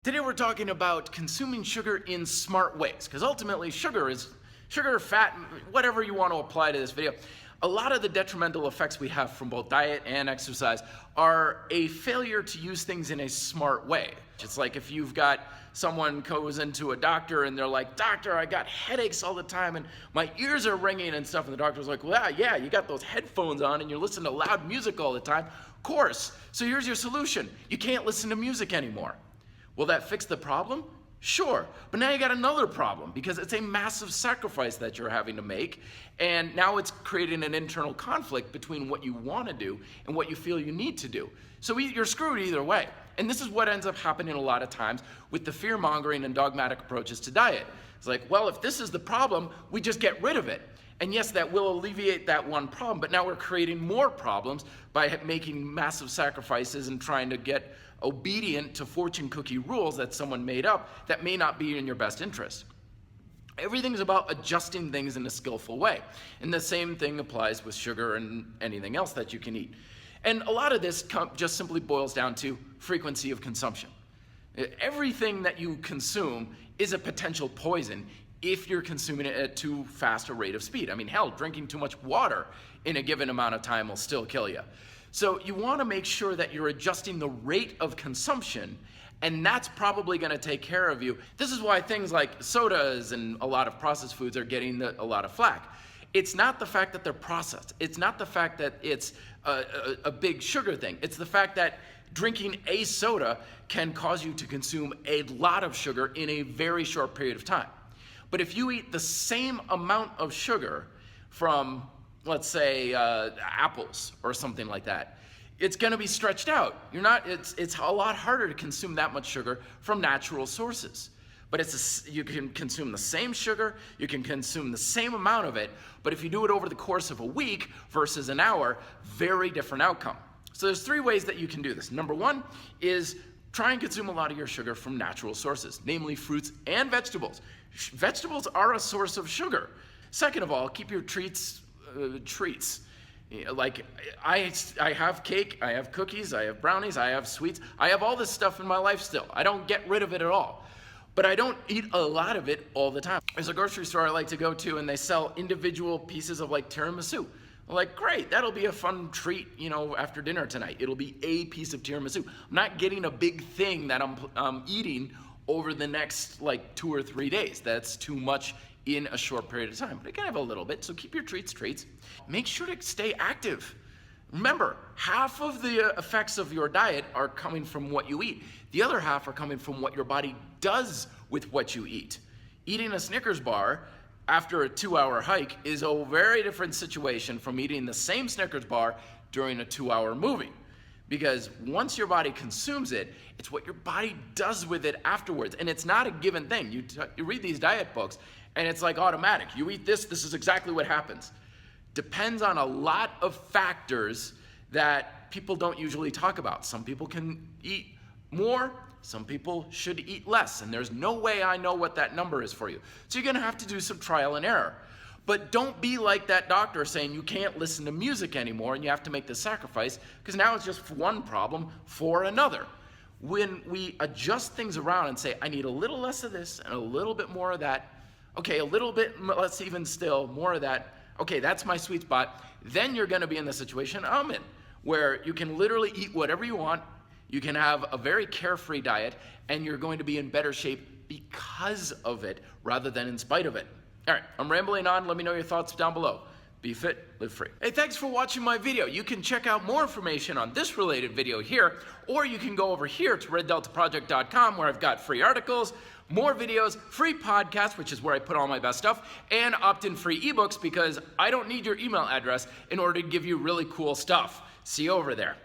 Today we're talking about consuming sugar in smart ways, because ultimately sugar, fat, whatever you want to apply to this video. A lot of the detrimental effects we have from both diet and exercise are a failure to use things in a smart way. It's like if you've got someone goes into a doctor and they're like, "Doctor, I got headaches all the time and my ears are ringing and stuff," and the doctor's like, "Well, yeah, you got those headphones on and you're listening to loud music all the time. Of course. So here's your solution. You can't listen to music anymore." Will that fix the problem? Sure, but now you got another problem because it's a massive sacrifice that you're having to make, and now it's creating an internal conflict between what you want to do and what you feel you need to do. So you're screwed either way. And this is what ends up happening a lot of times with the fear-mongering and dogmatic approaches to diet. It's like, well, if this is the problem, we just get rid of it. And yes, that will alleviate that one problem, but now we're creating more problems by making massive sacrifices and trying to get obedient to fortune cookie rules that someone made up that may not be in your best interest. Everything's about adjusting things in a skillful way. And the same thing applies with sugar and anything else that you can eat. And a lot of this just simply boils down to frequency of consumption. Everything that you consume is a potential poison if you're consuming it at too fast a rate of speed. I mean, hell, drinking too much water in a given amount of time will still kill you. So you want to make sure that you're adjusting the rate of consumption, and that's probably going to take care of you. This is why things like sodas and a lot of processed foods are getting a lot of flack. It's not the fact that they're processed. It's not the fact that it's a big sugar thing. It's the fact that drinking a soda can cause you to consume a lot of sugar in a very short period of time. But if you eat the same amount of sugar from, let's say, apples or something like that, it's going to be stretched out. It's a lot harder to consume that much sugar from natural sources. But you can consume the same sugar, you can consume the same amount of it, but if you do it over the course of a week versus an hour, very different outcome. So there's 3 ways that you can do this. Number 1 is try and consume a lot of your sugar from natural sources, namely fruits and vegetables. Vegetables are a source of sugar. Second of all, keep your treats. Like I have cake, I have cookies, I have brownies, I have sweets. I have all this stuff in my life still. I don't get rid of it at all. But I don't eat a lot of it all the time. There's a grocery store I like to go to and they sell individual pieces of like tiramisu. I'm like, great, that'll be a fun treat, after dinner tonight. It'll be a piece of tiramisu. I'm not getting a big thing that I'm eating over the next like 2 or 3 days. That's too much in a short period of time. But I can have a little bit, so keep your treats. Make sure to stay active. Remember, half of the effects of your diet are coming from what you eat. The other half are coming from what your body does with what you eat. Eating a Snickers bar after a 2-hour hike is a very different situation from eating the same Snickers bar during a 2-hour movie. Because once your body consumes it, it's what your body does with it afterwards. And it's not a given thing. You read these diet books and it's like automatic. You eat this is exactly what happens. Depends on a lot of factors that people don't usually talk about. Some people can eat more, some people should eat less, and there's no way I know what that number is for you. So you're gonna have to do some trial and error. But don't be like that doctor saying you can't listen to music anymore and you have to make this sacrifice, because now it's just one problem for another. When we adjust things around and say, I need a little less of this and a little bit more of that, okay, a little bit less even still, more of that, okay, that's my sweet spot, then you're gonna be in the situation I'm in, where you can literally eat whatever you want, you can have a very carefree diet, and you're going to be in better shape because of it rather than in spite of it. All right, I'm rambling on. Let me know your thoughts down below. Be fit, live free. Hey, thanks for watching my video. You can check out more information on this related video here, or you can go over here to reddeltaproject.com where I've got free articles, more videos, free podcasts, which is where I put all my best stuff, and opt-in free ebooks because I don't need your email address in order to give you really cool stuff. See you over there.